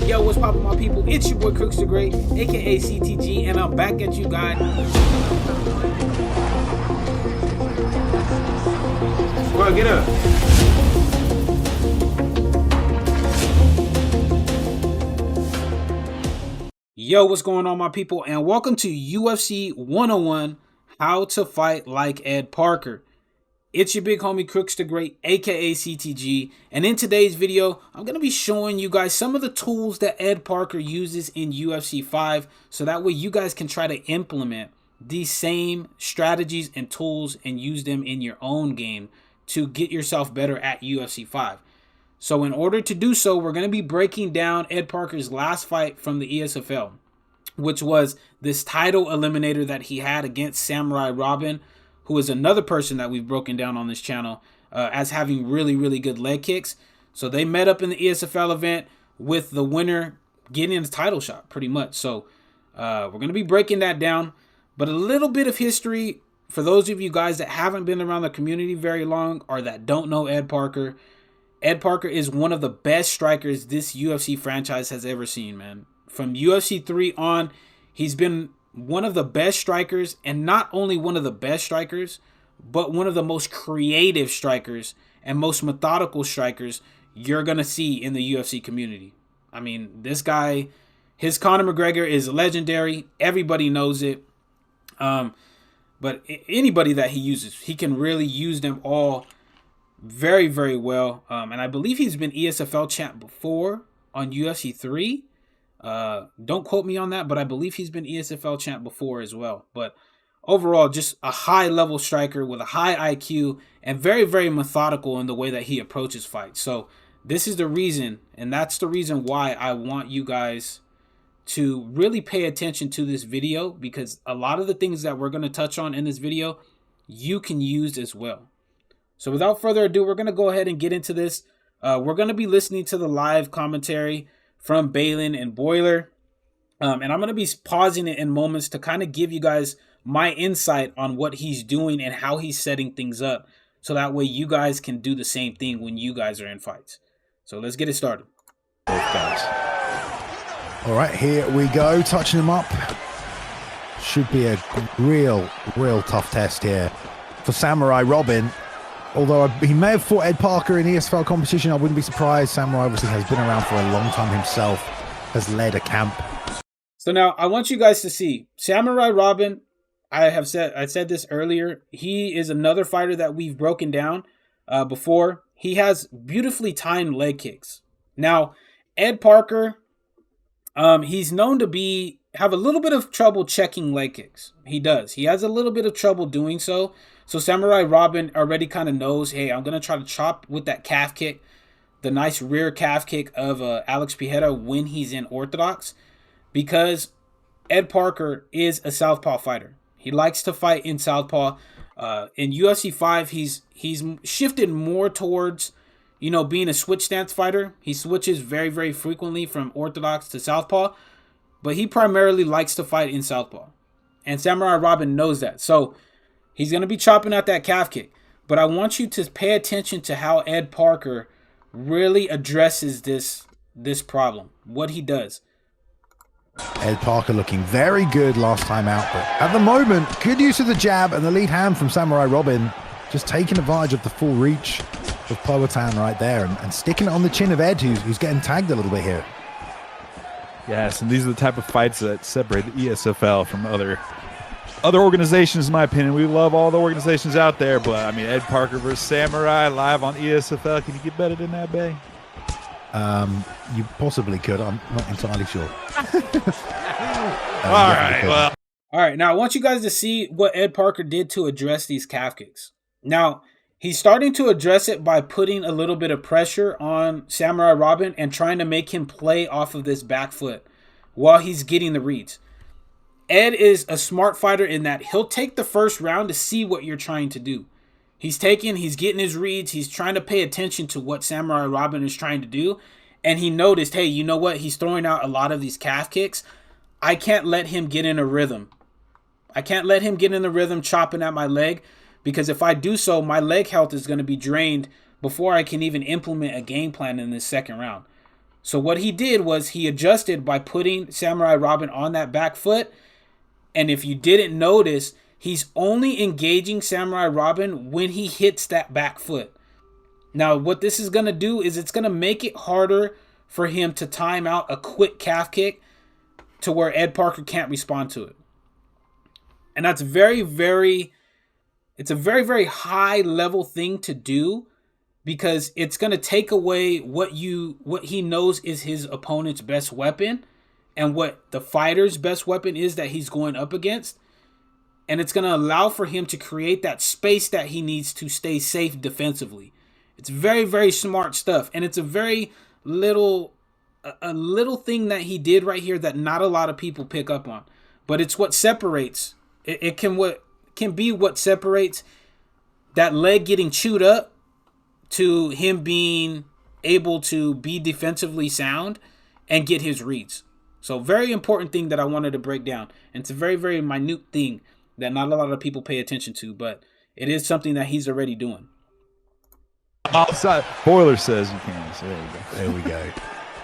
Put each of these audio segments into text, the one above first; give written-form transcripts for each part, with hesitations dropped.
Yo, what's poppin', my people? It's your boy Crooks the Great, aka CTG, and I'm back at you guys. Bro, get up. Yo, what's going on, my people? And welcome to UFC 101, How to Fight Like Ed Parker. It's your big homie Crooks the Great, aka CTG, and in today's video, I'm going to be showing you guys some of the tools that Ed Parker uses in UFC 5, so that way you guys can try to implement these same strategies and tools and use them in your own game to get yourself better at UFC 5. So in order to do so, we're going to be breaking down Ed Parker's last fight from the ESFL, which was this title eliminator that he had against Samurai Robin, who is another person that we've broken down on this channel as having really good leg kicks. So they met up in the ESFL event with the winner getting the title shot pretty much. So we're going to be breaking that down. But a little bit of history for those of you guys that haven't been around the community very long or that don't know Ed Parker. Ed Parker is one of the best strikers this UFC franchise has ever seen, man. From UFC 3 on, he's been one of the best strikers, and not only one of the best strikers, but one of the most creative strikers and most methodical strikers you're going to see in the UFC community. I mean, this guy, his Conor McGregor is legendary. Everybody knows it. But anybody that he uses, he can really use them all very well. And I believe he's been ESFL champ before on UFC 3. Don't quote me on that, but I believe he's been ESFL champ before as well. But overall, just a high level striker with a high IQ and very methodical in the way that he approaches fights. So this is the reason, and that's the reason why I want you guys to really pay attention to this video, because a lot of the things that we're going to touch on in this video, you can use as well. So without further ado, we're going to go ahead and get into this. We're going to be listening to the live commentary from Balin and Boiler. And I'm going to be pausing it in moments to kind of give you guys my insight on what he's doing and how he's setting things up. So that way you guys can do the same thing when you guys are in fights. So let's get it started. Both guys. All right, here we go. Touching him up. Should be a real tough test here for Samurai Robin. Although he may have fought Ed Parker in ESFL competition, I wouldn't be surprised. Samurai obviously has been around for a long time himself, has led a camp. So now I want you guys to see Samurai Robin. I said this earlier. He is another fighter that we've broken down before. He has beautifully timed leg kicks. Now, Ed Parker, he's known to have a little bit of trouble checking leg kicks. He does. He has a little bit of trouble doing so. So Samurai Robin already kind of knows, hey, I'm going to try to chop with that calf kick, the nice rear calf kick of Alex Pereira when he's in orthodox, because Ed Parker is a southpaw fighter. He likes to fight in southpaw. In UFC 5, he's shifted more towards, being a switch stance fighter. He switches very frequently from orthodox to southpaw, but he primarily likes to fight in southpaw. And Samurai Robin knows that. So he's going to be chopping out that calf kick. But I want you to pay attention to how Ed Parker really addresses this problem, what he does. Ed Parker looking very good last time out, but at the moment, good use of the jab and the lead hand from Samurai Robin, just taking advantage of the full reach of Powhatan right there and sticking it on the chin of Ed, who's getting tagged a little bit here. Yes, and these are the type of fights that separate the ESFL from other organizations, in my opinion. We love all the organizations out there, but I mean, Ed Parker versus Samurai live on ESFL. Can you get better than that, Bay? You possibly could. I'm not entirely sure. All right. Now I want you guys to see what Ed Parker did to address these calf kicks. Now he's starting to address it by putting a little bit of pressure on Samurai Robin and trying to make him play off of this back foot while he's getting the reads. Ed is a smart fighter in that he'll take the first round to see what you're trying to do. He's getting his reads. He's trying to pay attention to what Samurai Robin is trying to do. And he noticed, hey, you know what? He's throwing out a lot of these calf kicks. I can't let him get in a rhythm. I can't let him get in the rhythm chopping at my leg, because if I do so, my leg health is going to be drained before I can even implement a game plan in this second round. So what he did was he adjusted by putting Samurai Robin on that back foot. And if you didn't notice, he's only engaging Samurai Robin when he hits that back foot. Now, what this is going to do is it's going to make it harder for him to time out a quick calf kick to where Ed Parker can't respond to it. And that's it's a very, very high level thing to do, because it's going to take away what he knows is his opponent's best weapon and what the fighter's best weapon is that he's going up against. And it's going to allow for him to create that space that he needs to stay safe defensively. It's very, very smart stuff. And it's a very little thing that he did right here that not a lot of people pick up on. But it's what separates. It can be what separates that leg getting chewed up to him being able to be defensively sound and get his reads. So very important thing that I wanted to break down. And it's a very, very minute thing that not a lot of people pay attention to, but it is something that he's already doing. Outside, Boiler says you can. So there we go.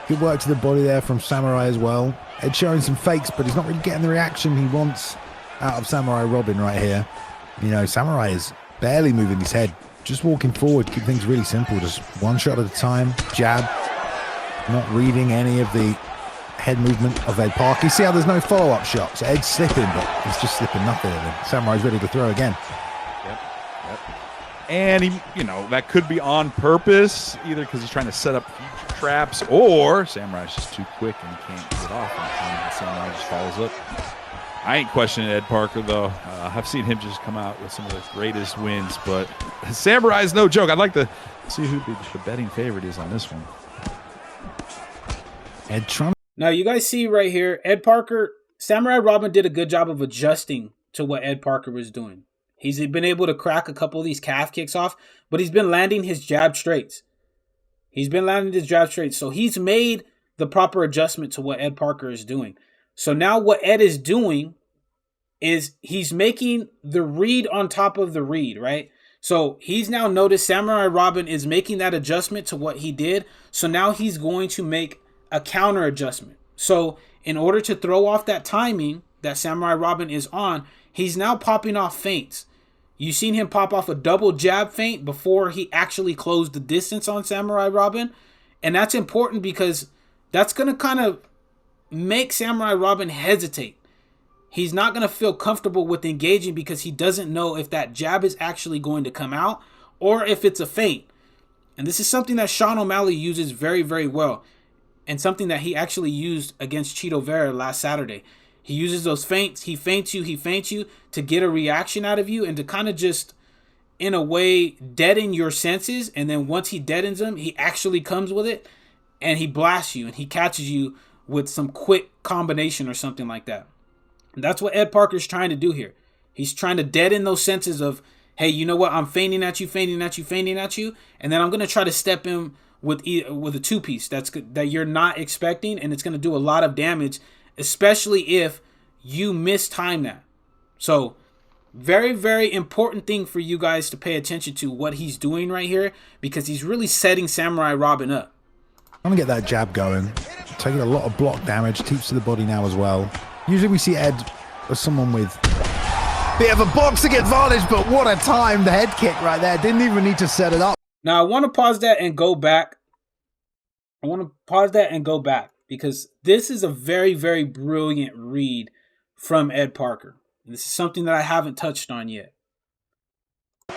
Good work to the body there from Samurai as well. Ed showing some fakes, but he's not really getting the reaction he wants out of Samurai Robin right here. You know, Samurai is barely moving his head, just walking forward, keep things really simple, just one shot at a time, jab, not reading any of the head movement of Ed Parker. You see how there's no follow-up shots. Ed's slipping, but he's just slipping nothing, and Samurai's ready to throw again. Yep. And he, that could be on purpose, either because he's trying to set up future traps, or Samurai's just too quick and can't get off, and Samurai just follows up. I ain't questioning Ed Parker, though. I've seen him just come out with some of the greatest wins, but Samurai's no joke. I'd like to see who the betting favorite is on this one. Ed Trump. Now, you guys see right here, Ed Parker, Samurai Robin did a good job of adjusting to what Ed Parker was doing. He's been able to crack a couple of these calf kicks off, but he's been landing his jab straights. So he's made the proper adjustment to what Ed Parker is doing. So now what Ed is doing is he's making the read on top of the read, right? So he's now noticed Samurai Robin is making that adjustment to what he did. So now he's going to make a counter adjustment. So in order to throw off that timing that Samurai Robin is on, he's now popping off feints. You've seen him pop off a double jab feint before he actually closed the distance on Samurai Robin. And that's important because that's going to kind of make Samurai Robin hesitate. He's not going to feel comfortable with engaging because he doesn't know if that jab is actually going to come out or if it's a feint. And this is something that Sean O'Malley uses very, very well. And something that he actually used against Chito Vera last Saturday. He uses those feints. He feints you to get a reaction out of you and to kind of just, in a way, deaden your senses. And then once he deadens them, he actually comes with it and he blasts you and he catches you with some quick combination or something like that. And that's what Ed Parker's trying to do here. He's trying to deaden those senses of, hey, you know what? I'm feinting at you. And then I'm going to try to step in with a two-piece that you're not expecting, and it's going to do a lot of damage, especially if you mistime that. So very, very important thing for you guys to pay attention to what he's doing right here, because he's really setting Samurai Robin up. I'm going to get that jab going. Taking a lot of block damage. Teeps to the body now as well. Usually we see Ed as someone with a bit of a boxing advantage, but what a time. The head kick right there. Didn't even need to set it up. Now, I want to pause that and go back. Because this is a very, very brilliant read from Ed Parker. This is something that I haven't touched on yet. I'm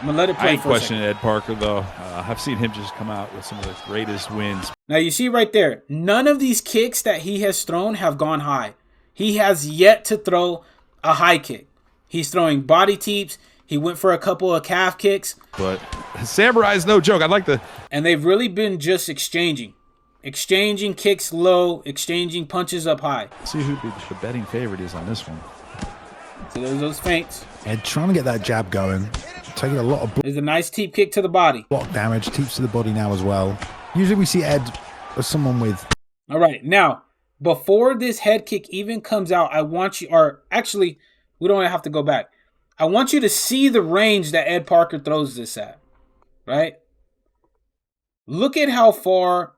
going to let it play. I ain't questioning Ed Parker, though. I've seen him just come out with some of the greatest wins. Now, you see right there, none of these kicks that he has thrown have gone high. He has yet to throw a high kick. He's throwing body teeps. He went for a couple of calf kicks. But Samurai's no joke. And they've really been just exchanging kicks low, exchanging punches up high. See who the betting favorite is on this one. So there's those feints. Ed trying to get that jab going. Taking a lot of there's a nice teep kick to the body. Block damage. Teeps to the body now as well. Usually we see Ed as someone with... All right. Now, before this head kick even comes out, I want you... Or actually, we don't have to go back. I want you to see the range that Ed Parker throws this at, right? Look at how far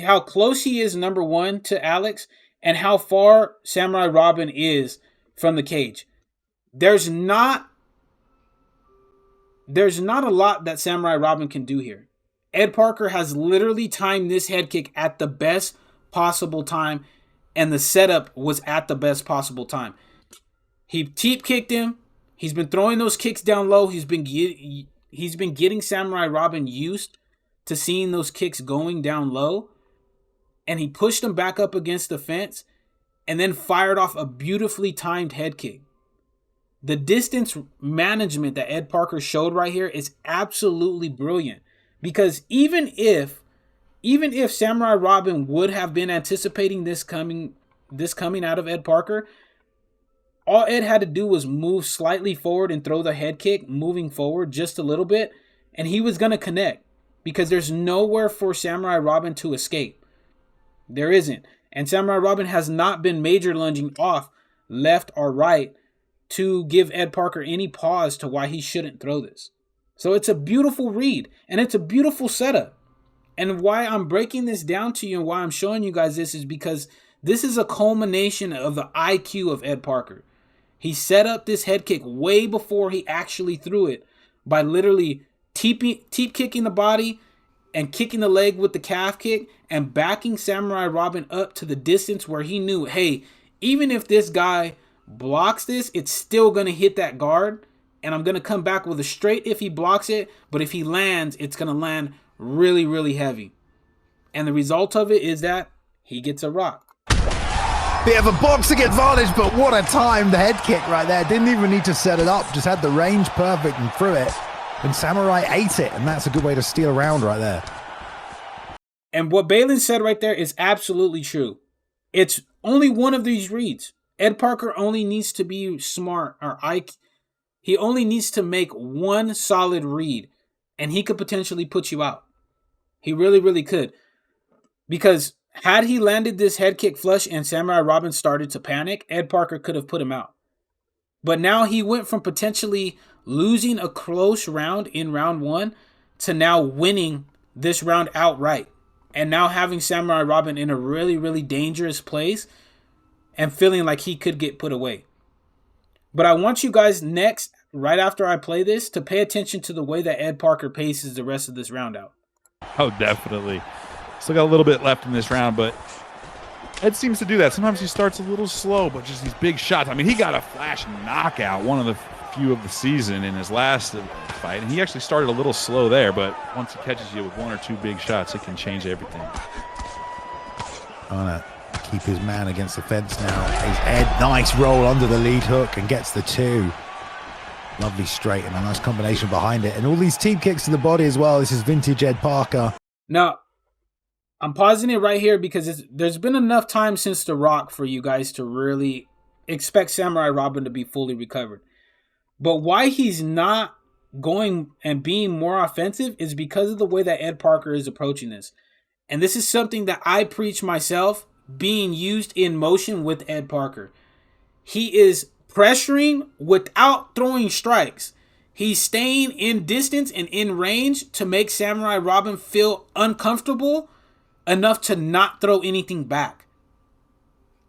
how close he is, number one, to Alex, and how far Samurai Robin is from the cage. There's not a lot that Samurai Robin can do here. Ed Parker has literally timed this head kick at the best possible time, and the setup was at the best possible time. He teep kicked him. He's been throwing those kicks down low. He's been getting Samurai Robin used to seeing those kicks going down low, and he pushed him back up against the fence and then fired off a beautifully timed head kick. The distance management that Ed Parker showed right here is absolutely brilliant, because even if Samurai Robin would have been anticipating this coming out of Ed Parker, all Ed had to do was move slightly forward and throw the head kick, moving forward just a little bit, and he was going to connect, because there's nowhere for Samurai Robin to escape. There isn't. And Samurai Robin has not been major lunging off left or right to give Ed Parker any pause to why he shouldn't throw this. So it's a beautiful read, and it's a beautiful setup. And why I'm breaking this down to you and why I'm showing you guys this is because this is a culmination of the IQ of Ed Parker. He set up this head kick way before he actually threw it by literally teep kicking the body and kicking the leg with the calf kick and backing Samurai Robin up to the distance where he knew, hey, even if this guy blocks this, it's still going to hit that guard, and I'm going to come back with a straight if he blocks it, but if he lands, it's going to land really, really heavy. And the result of it is that he gets a rock. Bit of a boxing advantage, but what a time, the head kick right there. Didn't even need to set it up, just had the range perfect and threw it. And Samurai ate it, and that's a good way to steal a round right there. And what Balin said right there is absolutely true. It's only one of these reads. Ed Parker only needs to be smart, he only needs to make one solid read, and he could potentially put you out. He really, really could. Because had he landed this head kick flush and Samurai Robin started to panic, Ed Parker could have put him out. But now he went from potentially losing a close round in round one to now winning this round outright. And now having Samurai Robin in a really, really dangerous place and feeling like he could get put away. But I want you guys next, right after I play this, to pay attention to the way that Ed Parker paces the rest of this round out. Oh, definitely. Still got a little bit left in this round, but Ed seems to do that. Sometimes he starts a little slow, but just these big shots. I mean, he got a flash knockout, one of the few of the season in his last fight, and he actually started a little slow there, but once he catches you with one or two big shots, it can change everything. Trying to keep his man against the fence now. Is Ed, nice roll under the lead hook and gets the two. Lovely straight and a nice combination behind it. And all these teep kicks to the body as well. This is vintage Ed Parker. Now, I'm pausing it right here because there's been enough time since The Rock for you guys to really expect Samurai Robin to be fully recovered. But why he's not going and being more offensive is because of the way that Ed Parker is approaching this. And this is something that I preach myself, being used in motion with Ed Parker. He is pressuring without throwing strikes. He's staying in distance and in range to make Samurai Robin feel uncomfortable enough to not throw anything back.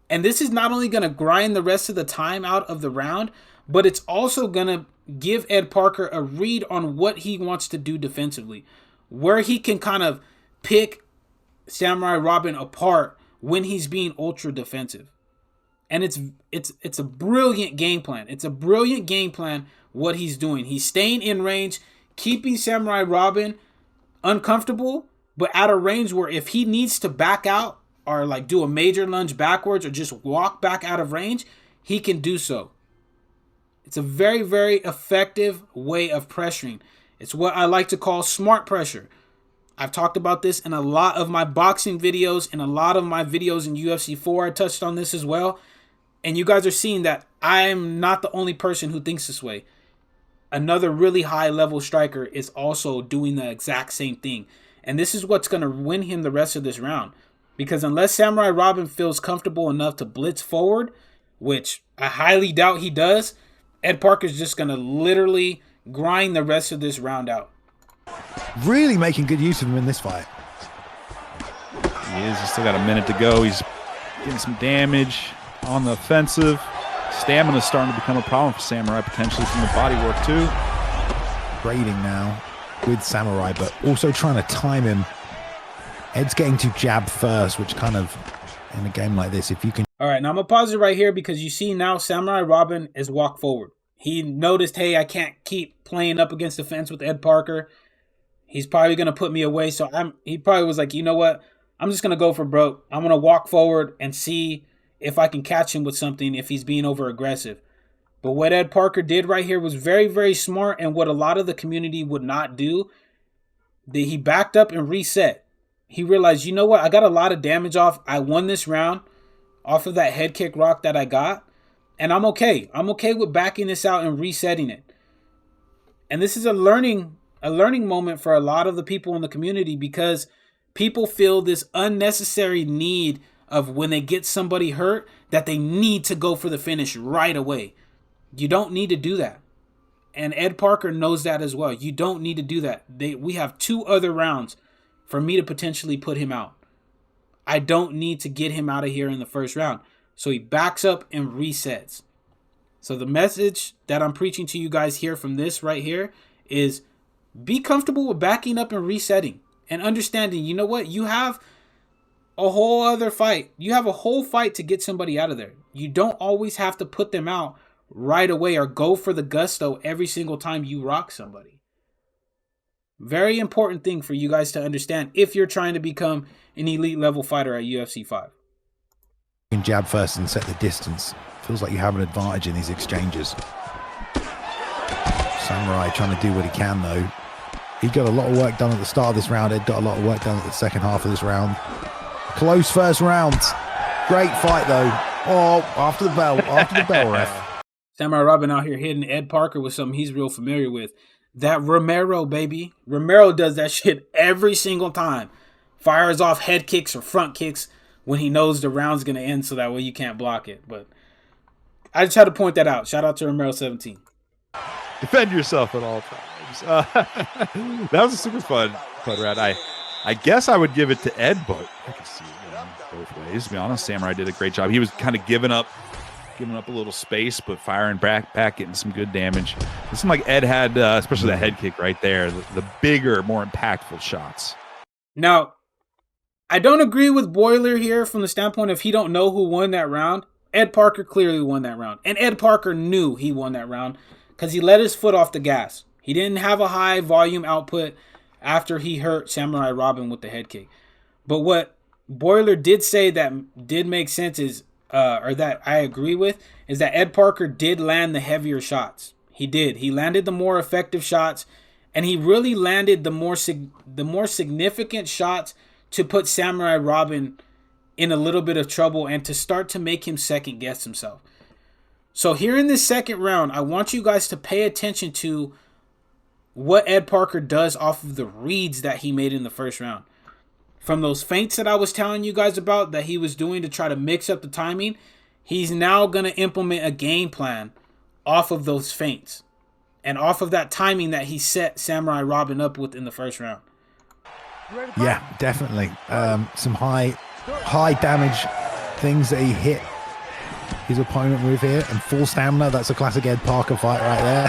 And this is not only going to grind the rest of the time out of the round, but it's also going to give Ed Parker a read on what he wants to do defensively, where he can kind of pick Samurai Robin apart when he's being ultra defensive. And it's a brilliant game plan. It's a brilliant game plan what he's doing. He's staying in range, keeping Samurai Robin uncomfortable, but at a range where if he needs to back out or like do a major lunge backwards or just walk back out of range, he can do so. It's a very, very effective way of pressuring. It's what I like to call smart pressure. I've talked about this in a lot of my boxing videos and a lot of my videos in UFC 4. I touched on this as well. And you guys are seeing that I'm not the only person who thinks this way. Another really high level striker is also doing the exact same thing. And this is what's going to win him the rest of this round. Because unless Samurai Robin feels comfortable enough to blitz forward, which I highly doubt he does, Ed Parker's just going to literally grind the rest of this round out. Really making good use of him in this fight. He is. He's still got a minute to go. He's getting some damage on the offensive. Stamina's starting to become a problem for Samurai, potentially from the body work too. Trading now with Samurai, but also trying to time him. Ed's getting to jab first, which kind of, in a game like this, if you can... All right, now I'm going to pause it right here because you see now Samurai Robin is walk forward. He noticed, hey, I can't keep playing up against the fence with Ed Parker. He's probably going to put me away. So he probably was like, you know what? I'm just going to go for broke. I'm going to walk forward and see if I can catch him with something if he's being over aggressive. But what Ed Parker did right here was very, very smart, and what a lot of the community would not do. He backed up and reset. He realized, you know what? I got a lot of damage off. I won this round off of that head kick rock that I got. And I'm okay. I'm okay with backing this out and resetting it. And this is a learning moment for a lot of the people in the community, because people feel this unnecessary need of when they get somebody hurt that they need to go for the finish right away. You don't need to do that. And Ed Parker knows that as well. You don't need to do that. We have 2 other rounds for me to potentially put him out. I don't need to get him out of here in the first round. So he backs up and resets. So the message that I'm preaching to you guys here from this right here is be comfortable with backing up and resetting and understanding, you know what? You have a whole other fight. You have a whole fight to get somebody out of there. You don't always have to put them out right away or go for the gusto every single time you rock somebody. Very important thing for you guys to understand if you're trying to become an elite level fighter at UFC 5. You can jab first and set the distance. Feels like you have an advantage in these exchanges. Samurai trying to do what he can though. He got a lot of work done at the start of this round. Ed got a lot of work done at the second half of this round. Close first round. Great fight though. Oh, after the bell, ref. Samurai Robin out here hitting Ed Parker with something he's real familiar with. That Romero, baby. Romero does that shit every single time. Fires off head kicks or front kicks when he knows the round's going to end so that way you can't block it. But I just had to point that out. Shout out to Romero 17. Defend yourself at all times. That was a super fun round. I guess I would give it to Ed, but I can see it going both ways. To be honest, Samurai did a great job. He was kind of giving up a little space, but firing back, getting some good damage. It seemed like Ed had, especially that head kick right there, the bigger, more impactful shots. Now, I don't agree with Boiler here from the standpoint of he don't know who won that round. Ed Parker clearly won that round. And Ed Parker knew he won that round because he let his foot off the gas. He didn't have a high volume output after he hurt Samurai Robin with the head kick. But what Boiler did say that did make sense is, or that I agree with, is that Ed Parker did land the heavier shots. He did. He landed the more effective shots, and he really landed the more significant shots to put Samurai Robin in a little bit of trouble and to start to make him second guess himself. So here in this second round, I want you guys to pay attention to what Ed Parker does off of the reads that he made in the first round. From those feints that I was telling you guys about that he was doing to try to mix up the timing, he's now going to implement a game plan off of those feints and off of that timing that he set Samurai Robin up with in the first round. Yeah, definitely. Some high damage things that he hit his opponent with here, and full stamina. That's a classic Ed Parker fight right there.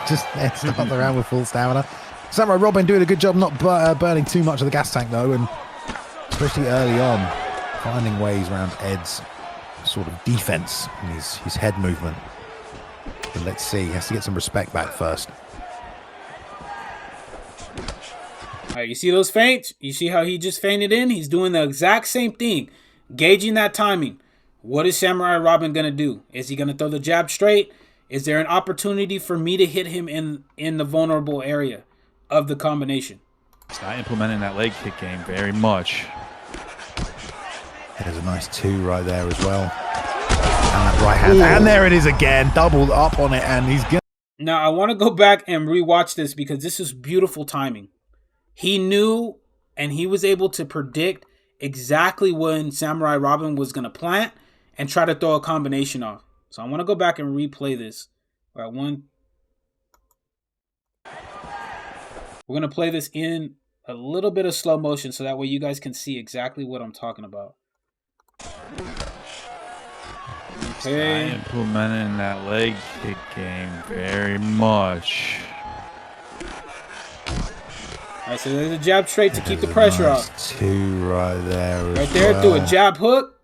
Just start the round with full stamina. Samurai Robin doing a good job not burning too much of the gas tank though, and especially early on finding ways around Ed's sort of defense and his head movement. But let's see, he has to get some respect back first. All right, you see those feints? You see how he just feinted in? He's doing the exact same thing, gauging that timing. What is Samurai Robin going to do? Is he going to throw the jab straight? Is there an opportunity for me to hit him in the vulnerable area of the combination? He's not implementing that leg kick game very much. There's a nice 2 right there as well. And that right hand. Ooh. And there it is again. Doubled up on it. And he's good. Now, I want to go back and rewatch this because this is beautiful timing. He knew and he was able to predict exactly when Samurai Robin was going to plant and try to throw a combination off. So I want to go back and replay this. All right, we're going to play this in a little bit of slow motion so that way you guys can see exactly what I'm talking about. Okay. Implementing that leg kick game very much. Alright, so there's a jab straight to keep the pressure off. Two right there. Right there, through a jab hook.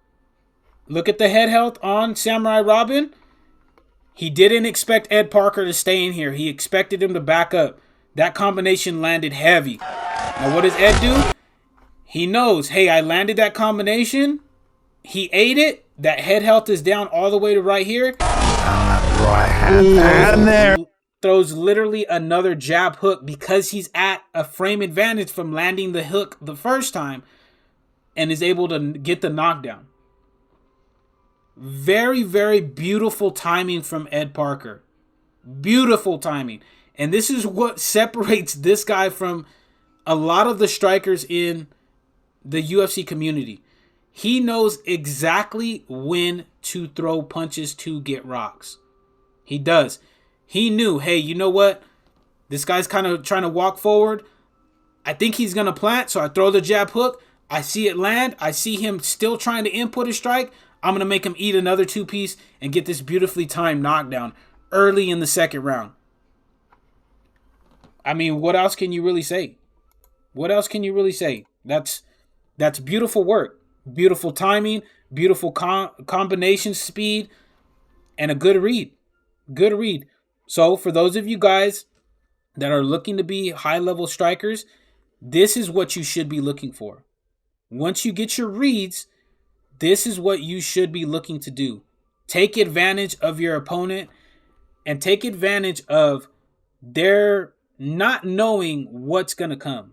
Look at the head health on Samurai Robin. He didn't expect Ed Parker to stay in here. He expected him to back up. That combination landed heavy. Now what does Ed do? He knows, hey, I landed that combination. He ate it. That head health is down all the way to right here. Right hand and there. Throws literally another jab hook because he's at a frame advantage from landing the hook the first time and is able to get the knockdown. Very, very beautiful timing from Ed Parker. Beautiful timing. And this is what separates this guy from a lot of the strikers in the UFC community. He knows exactly when to throw punches to get rocks. He does. He knew, hey, you know what? This guy's kind of trying to walk forward. I think he's going to plant, so I throw the jab hook. I see it land. I see him still trying to input a strike. I'm going to make him eat another two-piece and get this beautifully timed knockdown early in the second round. I mean, what else can you really say? What else can you really say? That's beautiful work. Beautiful timing, beautiful combination speed, and a good read. Good read. So for those of you guys that are looking to be high-level strikers, this is what you should be looking for. Once you get your reads, this is what you should be looking to do. Take advantage of your opponent and take advantage of their not knowing what's going to come.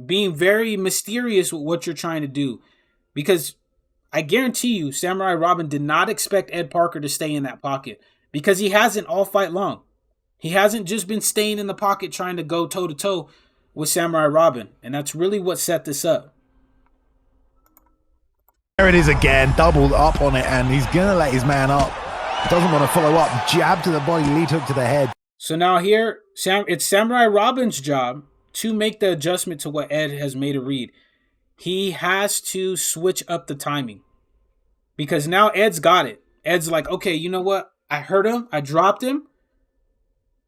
Being very mysterious with what you're trying to do. Because I guarantee you, Samurai Robin did not expect Ed Parker to stay in that pocket. Because he hasn't all fight long. He hasn't just been staying in the pocket trying to go toe-to-toe with Samurai Robin. And that's really what set this up. There it is again, doubled up on it, and he's going to let his man up. Doesn't want to follow up. Jab to the body, lead hook to the head. So now here, it's Samurai Robin's job to make the adjustment to what Ed has made a read. He has to switch up the timing. Because now Ed's got it. Ed's like, okay, you know what? I hurt him. I dropped him.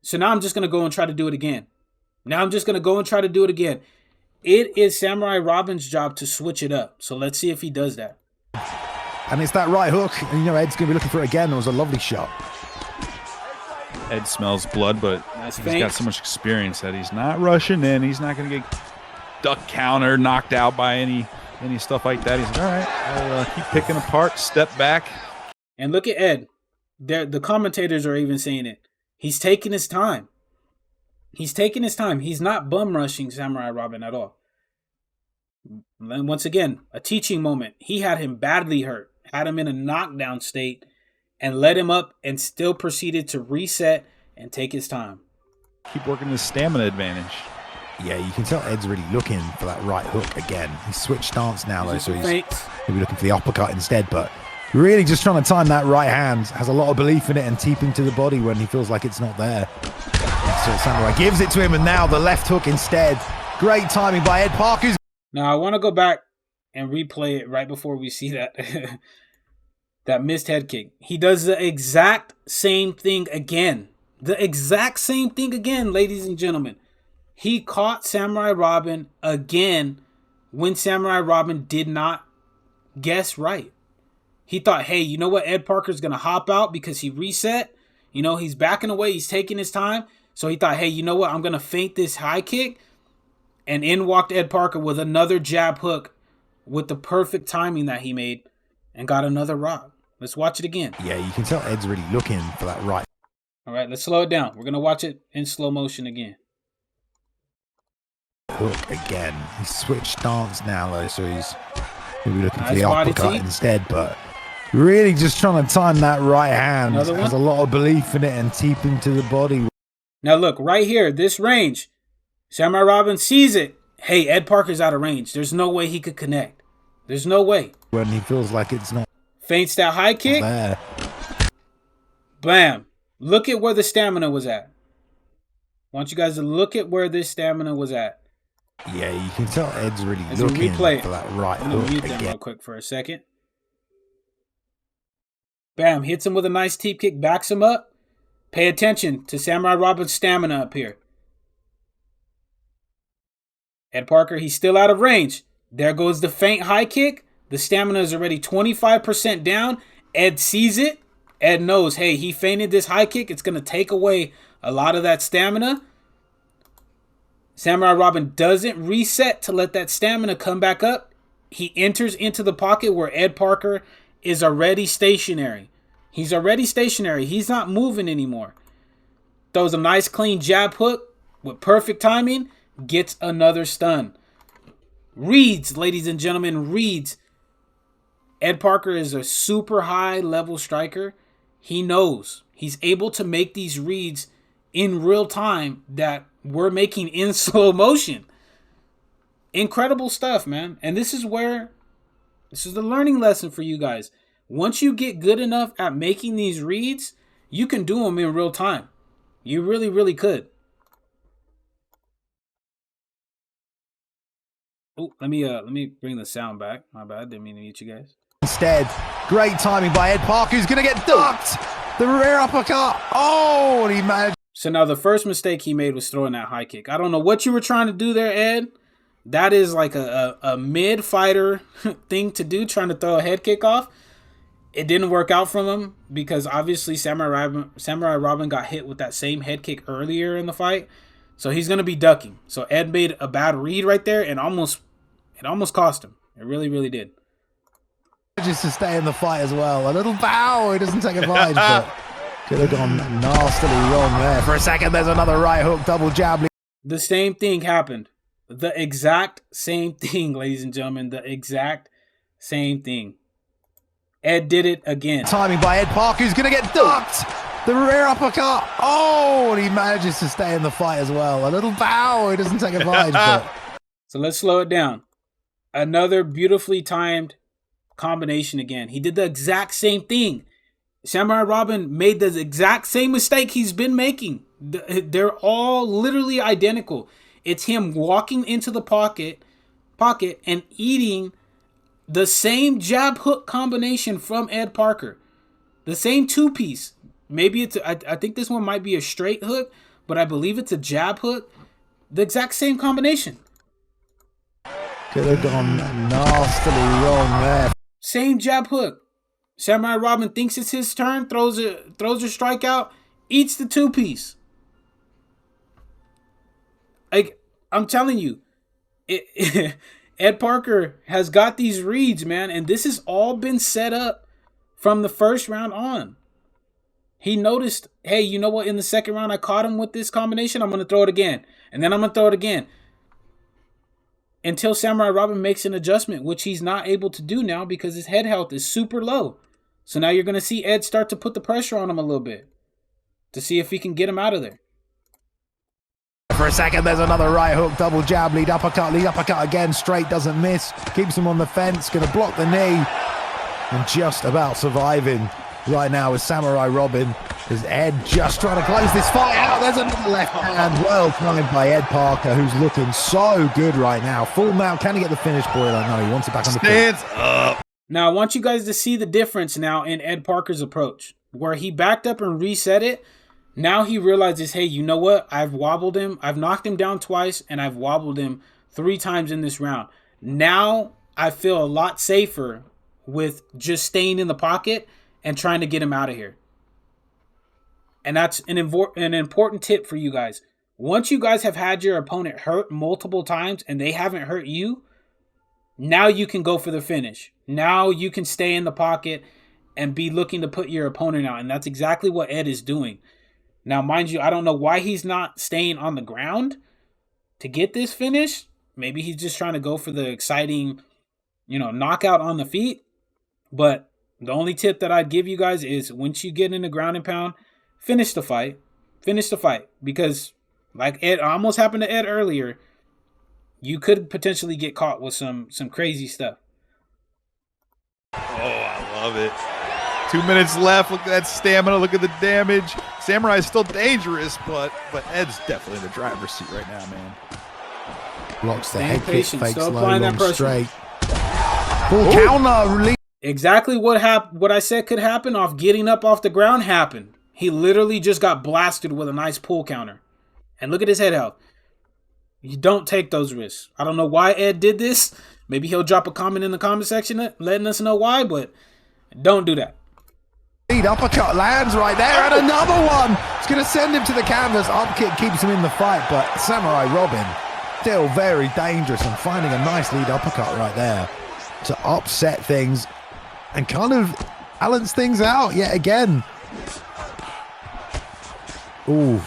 So now I'm just going to go and try to do it again. It is Samurai Robin's job to switch it up. So let's see if he does that. And it's that right hook. And, Ed's going to be looking for it again. That was a lovely shot. Ed smells blood, but Nice he's feint. got so much experience that he's not rushing in. He's not going to get duck counter, knocked out by any stuff like that. He's like, all right, I'll keep picking apart, step back. And look at Ed. The commentators are even saying it. He's taking his time. He's not bum rushing Samurai Robin at all. And once again, a teaching moment. He had him badly hurt, had him in a knockdown state, and led him up and still proceeded to reset and take his time. Keep working his stamina advantage. Yeah, you can tell Ed's really looking for that right hook again. He's switched stance now, though, so he's maybe looking for the uppercut instead, but really just trying to time that right hand. Has a lot of belief in it and teeping to the body when he feels like it's not there. So Samurai gives it to him, and now the left hook instead. Great timing by Ed Parker. Now I want to go back and replay it right before we see that that missed head kick. He does the exact same thing again. Ladies and gentlemen. He caught Samurai Robin again when Samurai Robin did not guess right. He thought, hey, you know what? Ed Parker's going to hop out because he reset. He's backing away. He's taking his time. So he thought, hey, you know what? I'm going to feint this high kick. And in walked Ed Parker with another jab hook with the perfect timing that he made and got another rock. Let's watch it again. Yeah, you can tell Ed's really looking for that right. All right, let's slow it down. We're going to watch it in slow motion again. Hook again. He's switched stance now, though, so he's maybe looking for Nice the body uppercut teep. instead, but really just trying to time that right hand. Another one? Has a lot of belief in it and teeping to the body. Now look, right here, this range. Samurai Robin sees it. Hey, Ed Parker's out of range. There's no way he could connect. There's no way. When he feels like it's not Feints that high kick. there. Bam. Look at where the stamina was at. I want you guys to look at where this stamina was at. Yeah, you can tell Ed's really As we looking replay it, for that right I'm gonna hook mute them again. real quick for a second. Bam, hits him with a nice teep kick, backs him up. Pay attention to Samurai Robin's stamina up here. Ed Parker, he's still out of range. There goes the feint high kick. The stamina is already 25% down. Ed sees it. Ed knows, hey, he feinted this high kick. It's going to take away a lot of that stamina. Samurai Robin doesn't reset to let that stamina come back up. He enters into the pocket where Ed Parker is already stationary. He's already stationary. He's not moving anymore. Throws a nice clean jab hook with perfect timing. Gets another stun. Reads, ladies and gentlemen, reads. Ed Parker is a super high level striker. He knows. He's able to make these reads in real time that we're making in slow motion. Incredible stuff, man. And this is the learning lesson for you guys. Once you get good enough at making these reads, you can do them in real time. You really, really could. Oh, let me bring the sound back. My bad, didn't mean to mute you guys. Instead, great timing by Ed Parker, who's going to get ducked. The rear uppercut. Oh, and he managed. So now the first mistake he made was throwing that high kick. I don't know what you were trying to do there, Ed. That is like a mid-fighter thing to do, trying to throw a head kick off. It didn't work out from him because obviously Samurai Robin got hit with that same head kick earlier in the fight. So he's going to be ducking. So Ed made a bad read right there and it almost cost him. It really, really did. Just to stay in the fight as well. A little bow. He doesn't take advantage, but could have gone nastily wrong there. For a second, there's another right hook, double jab. The same thing happened. The exact same thing, ladies and gentlemen. The exact same thing. Ed did it again. Timing by Ed Parker, who's going to get ducked. The rear uppercut. Oh, and he manages to stay in the fight as well. A little bow. He doesn't take advantage, but... So let's slow it down. Another beautifully timed combination again. He did the exact same thing. Samurai Robin made the exact same mistake he's been making. They're all literally identical. It's him walking into the pocket and eating the same jab hook combination from Ed Parker. The same two-piece. Maybe it's, I think this one might be a straight hook, but I believe it's a jab hook. The exact same combination. Could have gone nastily wrong there. Same jab hook. Samurai Robin thinks it's his turn, throws a strike out, eats the two-piece. Like, I'm telling you, Ed Parker has got these reads, man, and this has all been set up from the first round on. He noticed, hey, you know what? In the second round, I caught him with this combination. I'm going to throw it again. And then I'm going to throw it again. Until Samurai Robin makes an adjustment, which he's not able to do now because his head health is super low. So now you're going to see Ed start to put the pressure on him a little bit to see if he can get him out of there. For a second, there's another right hook, double jab, lead uppercut again, straight, doesn't miss, keeps him on the fence, going to block the knee, and just about surviving right now is Samurai Robin. Is Ed just trying to close this fight out? There's another left hand, well timed by Ed Parker, who's looking so good right now. Full mount, can he get the finish? Boy, I don't know, he wants it back on the feet. Stands up. Now, I want you guys to see the difference now in Ed Parker's approach, where he backed up and reset it. Now he realizes, hey, you know what? I've wobbled him. I've knocked him down twice, and I've wobbled him 3 times in this round. Now I feel a lot safer with just staying in the pocket and trying to get him out of here. And that's an important tip for you guys. Once you guys have had your opponent hurt multiple times and they haven't hurt you, now you can go for the finish. Now you can stay in the pocket and be looking to put your opponent out. And that's exactly what Ed is doing. Now, mind you, I don't know why he's not staying on the ground to get this finish. Maybe he's just trying to go for the exciting, knockout on the feet. But the only tip that I'd give you guys is once you get in the ground and pound, finish the fight. Finish the fight. Because like Ed almost happened to Ed earlier, you could potentially get caught with some crazy stuff. Oh, I love it. 2 minutes left. Look at that stamina. Look at the damage. Samurai is still dangerous, but Ed's definitely in the driver's seat right now, man. Blocks the Staying head kick, patient, fakes still low, applying that long pressure. straight. Full counter, release. Exactly what I said could happen off getting up off the ground happened. He literally just got blasted with a nice pull counter. And look at his head health. You don't take those risks. I don't know why Ed did this. Maybe he'll drop a comment in the comment section letting us know why, but don't do that. Lead uppercut lands right there, and another one. It's going to send him to the canvas. Up kick keeps him in the fight, but Samurai Robin still very dangerous and finding a nice lead uppercut right there to upset things and kind of balance things out yet again. Ooh.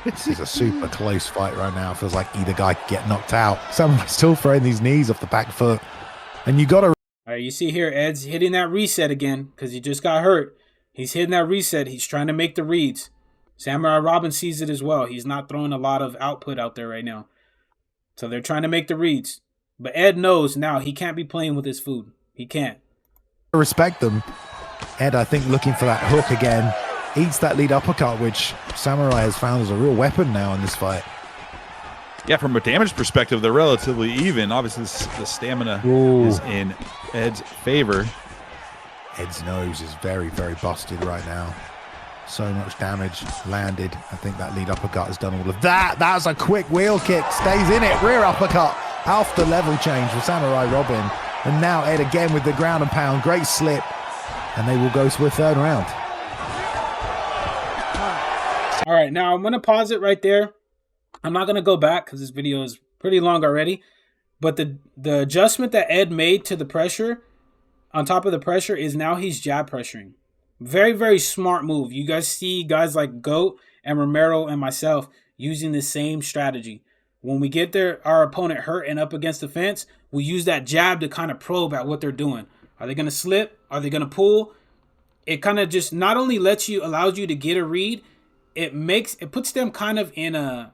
This is a super close fight right now. Feels like either guy could get knocked out. Samurai's still throwing these knees off the back foot. And you got to... All right, you see here, Ed's hitting that reset again because he just got hurt. He's hitting that reset. He's trying to make the reads. Samurai Robin sees it as well. He's not throwing a lot of output out there right now. So they're trying to make the reads. But Ed knows now he can't be playing with his food. He can't. Respect them. Ed, I think, looking for that hook again. Eats that lead uppercut, which Samurai has found as a real weapon now in this fight. Yeah, from a damage perspective, they're relatively even. Obviously, the stamina is in Ed's favor. Ed's nose is very, very busted right now. So much damage landed. I think that lead uppercut has done all of that. That was a quick wheel kick. Stays in it. Rear uppercut. After level change for Samurai Robin. And now Ed again with the ground and pound. Great slip. And they will go to a third round. All right, now I'm going to pause it right there. I'm not going to go back because this video is pretty long already. But the adjustment that Ed made to the pressure, on top of the pressure, is now he's jab pressuring. Very, very smart move. You guys see guys like Goat and Romero and myself using the same strategy. When we get our opponent hurt and up against the fence, we use that jab to kind of probe at what they're doing. Are they going to slip? Are they going to pull? It kind of just not only allows you to get a read, it puts them kind of in a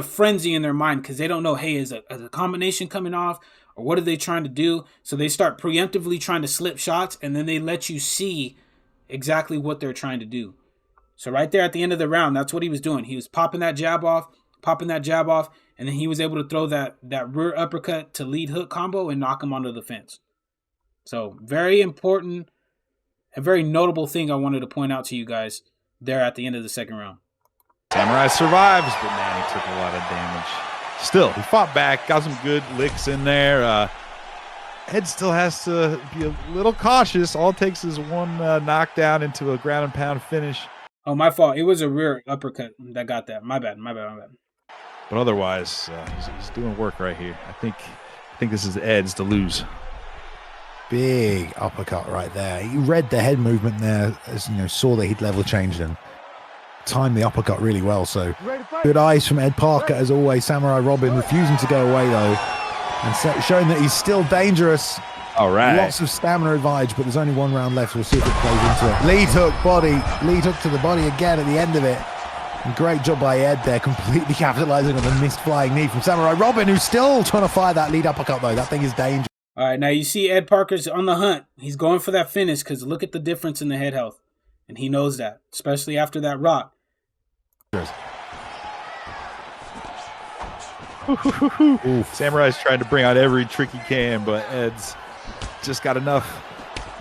frenzy in their mind because they don't know, hey, is a combination coming off or what are they trying to do? So they start preemptively trying to slip shots and then they let you see exactly what they're trying to do. So right there at the end of the round, that's what he was doing. He was popping that jab off, and then he was able to throw that rear uppercut to lead hook combo and knock him onto the fence. So very important, a very notable thing I wanted to point out to you guys there at the end of the second round. Samurai survives, but man, he took a lot of damage. Still, he fought back, got some good licks in there. Ed still has to be a little cautious. All it takes is one knockdown into a ground and pound finish. Oh, my fault. It was a rear uppercut that got that. My bad. But otherwise, he's doing work right here. I think this is Ed's to lose. Big uppercut right there. He read the head movement there, as saw that he'd level changed and timed the uppercut really well. So good eyes from Ed Parker as always. Samurai Robin refusing to go away though, and showing that he's still dangerous. All right. Lots of stamina advantage, but there's only one round left. We'll see if it plays into it. Lead hook to the body again at the end of it. And great job by Ed there, completely capitalizing on the missed flying knee from Samurai Robin, who's still trying to fire that lead uppercut though. That thing is dangerous. All right, now you see Ed Parker's on the hunt. He's going for that finish because look at the difference in the head health. And he knows that, especially after that rock. Samurai's trying to bring out every trick he can, but Ed's just got enough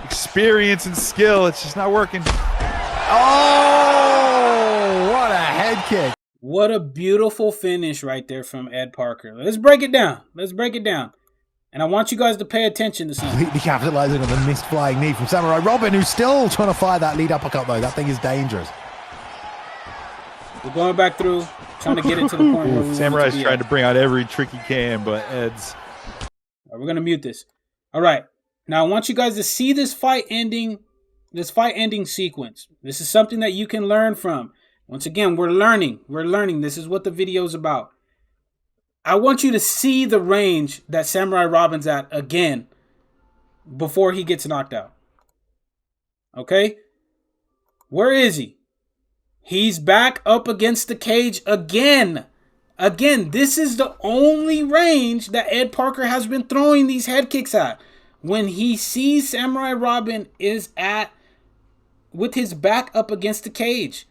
experience and skill. It's just not working. Oh, what a head kick. What a beautiful finish right there from Ed Parker. Let's break it down. And I want you guys to pay attention to something. Completely capitalizing on the missed flying knee from Samurai Robin, who's still trying to fire that lead uppercut though. That thing is dangerous. We're going back through, trying to get it to the point where we Samurai's want trying to bring out every trick he can, but Ed's... All right, we're going to mute this. All right. Now I want you guys to see this fight ending sequence. This is something that you can learn from. Once again, we're learning. This is what the video is about. I want you to see the range that Samurai Robin's at again before he gets knocked out. Okay? Where is he? He's back up against the cage again. Again, this is the only range that Ed Parker has been throwing these head kicks at. When he sees Samurai Robin is with his back up against the cage.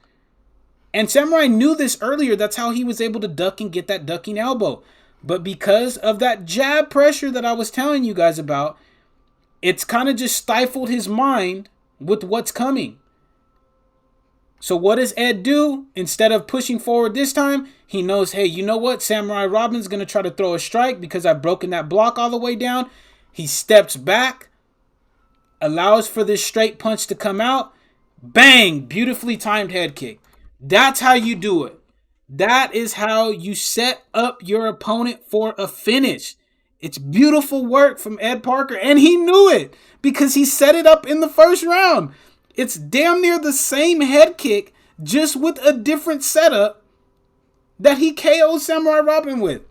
And Samurai knew this earlier. That's how he was able to duck and get that ducking elbow. But because of that jab pressure that I was telling you guys about, it's kind of just stifled his mind with what's coming. So what does Ed do? Instead of pushing forward this time, he knows, hey, you know what? Samurai Robin's going to try to throw a strike because I've broken that block all the way down. He steps back, allows for this straight punch to come out. Bang! Beautifully timed head kick. That's how you do it. That is how you set up your opponent for a finish. It's beautiful work from Ed Parker, and he knew it because he set it up in the first round. It's damn near the same head kick, just with a different setup that he KO'd Samurai Robin with.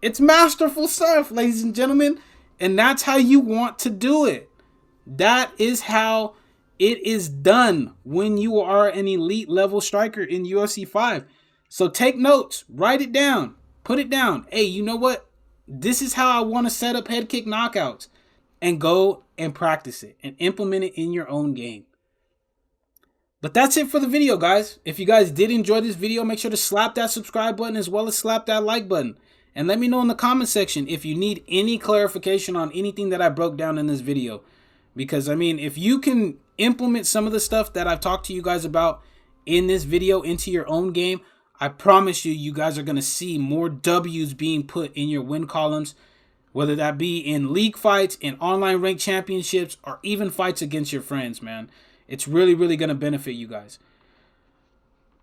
It's masterful stuff, ladies and gentlemen, and that's how you want to do it. That is how it is done when you are an elite level striker in UFC 5. So take notes, write it down, put it down. Hey, you know what? This is how I want to set up head kick knockouts, and go and practice it and implement it in your own game. But that's it for the video, guys. If you guys did enjoy this video, make sure to slap that subscribe button as well as slap that like button. And let me know in the comment section if you need any clarification on anything that I broke down in this video. Because, I mean, if you can implement some of the stuff that I've talked to you guys about in this video into your own game, I promise you, you guys are going to see more W's being put in your win columns, whether that be in league fights, in online ranked championships, or even fights against your friends, man. It's really, really going to benefit you guys.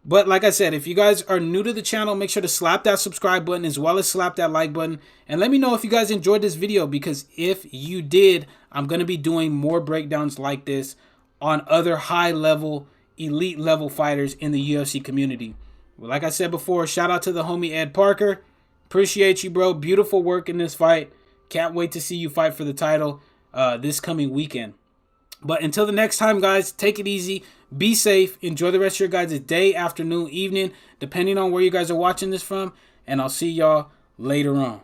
But like I said, if you guys are new to the channel, make sure to slap that subscribe button as well as slap that like button. And let me know if you guys enjoyed this video, because if you did, I'm going to be doing more breakdowns like this on other high-level, elite-level fighters in the UFC community. Well, like I said before, shout out to the homie Ed Parker. Appreciate you, bro. Beautiful work in this fight. Can't wait to see you fight for the title this coming weekend. But until the next time, guys, take it easy. Be safe. Enjoy the rest of your guys' day, afternoon, evening, depending on where you guys are watching this from. And I'll see y'all later on.